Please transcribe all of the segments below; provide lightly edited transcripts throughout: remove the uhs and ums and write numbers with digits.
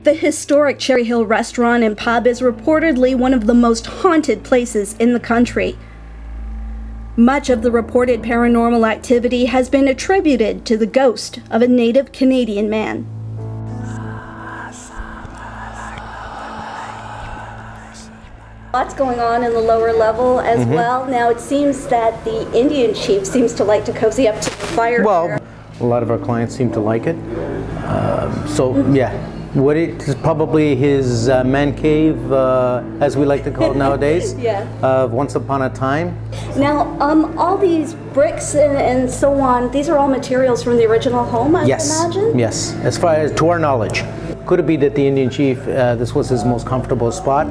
The historic Cherry Hill restaurant and pub is reportedly one of the most haunted places in the country. Much of the reported paranormal activity has been attributed to the ghost of a native Canadian man. Lots going on in the lower level as well. Now it seems that the Indian chief seems to like to cozy up to the fire. Well, a lot of our clients seem to like it. Yeah. What it is probably his man cave, as we like to call it nowadays. Yeah. Once upon a time. Now, all these bricks and so on, these are all materials from the original home, I would imagine? Yes, as far as to our knowledge. Could it be that the Indian chief, this was his most comfortable spot?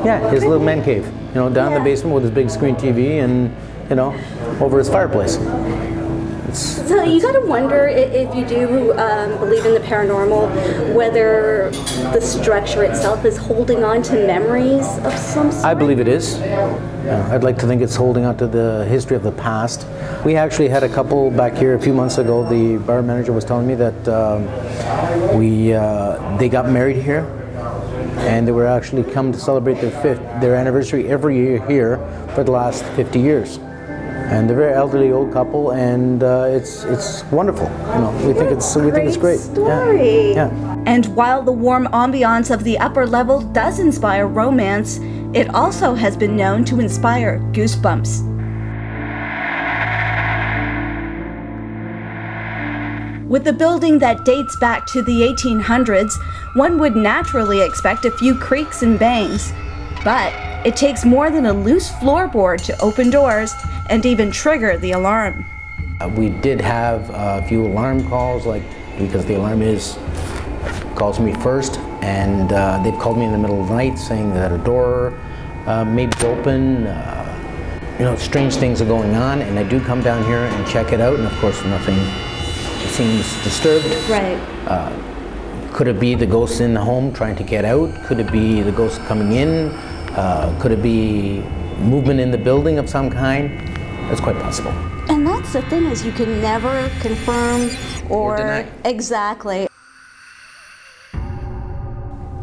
Yeah, his little man cave, you know, down in the basement with his big screen TV and, you know, over his fireplace. So you got to wonder if you do believe in the paranormal, whether the structure itself is holding on to memories of some sort? I believe it is. I'd like to think it's holding on to the history of the past. We actually had a couple back here a few months ago. The bar manager was telling me that they got married here, and they were actually come to celebrate their anniversary every year here for the last 50 years. And they're a very elderly old couple, and it's wonderful. You know, we think it's great. Story. Yeah. And while the warm ambiance of the upper level does inspire romance, it also has been known to inspire goosebumps. With a building that dates back to the 1800s, one would naturally expect a few creaks and bangs, but it takes more than a loose floorboard to open doors and even trigger the alarm. We did have a few alarm calls, because the alarm calls me first, and they've called me in the middle of the night saying that a door may be open. You know, strange things are going on, and I do come down here and check it out, and of course nothing seems disturbed. Right. Could it be the ghost in the home trying to get out? Could it be the ghost coming in? Could it be movement in the building of some kind? That's quite possible. And that's the thing, is you can never confirm or deny. Exactly.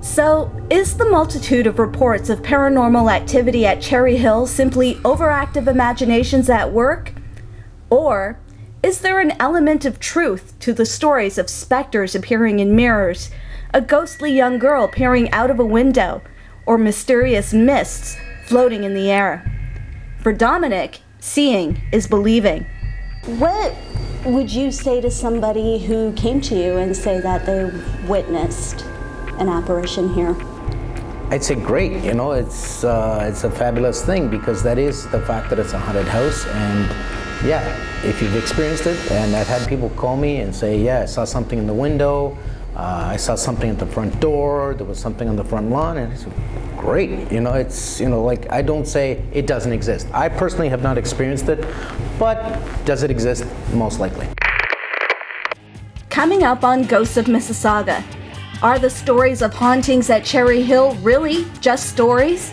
So, is the multitude of reports of paranormal activity at Cherry Hill simply overactive imaginations at work? Or is there an element of truth to the stories of specters appearing in mirrors, a ghostly young girl peering out of a window, or mysterious mists floating in the air? For Dominic, seeing is believing. What would you say to somebody who came to you and say that they witnessed an apparition here? I'd say great. You know, it's a fabulous thing, because that is the fact that it's a haunted house. And yeah, if you've experienced it, and I've had people call me and say, yeah, I saw something in the window, I saw something at the front door, there was something on the front lawn, and it's great. You know, it's, you know, like, I don't say it doesn't exist. I personally have not experienced it, but does it exist? Most likely. Coming up on Ghosts of Mississauga, are the stories of hauntings at Cherry Hill really just stories?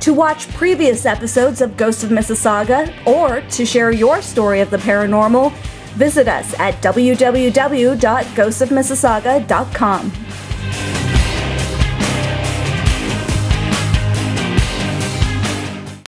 To watch previous episodes of Ghosts of Mississauga, or to share your story of the paranormal, visit us at www.ghostsofmississauga.com.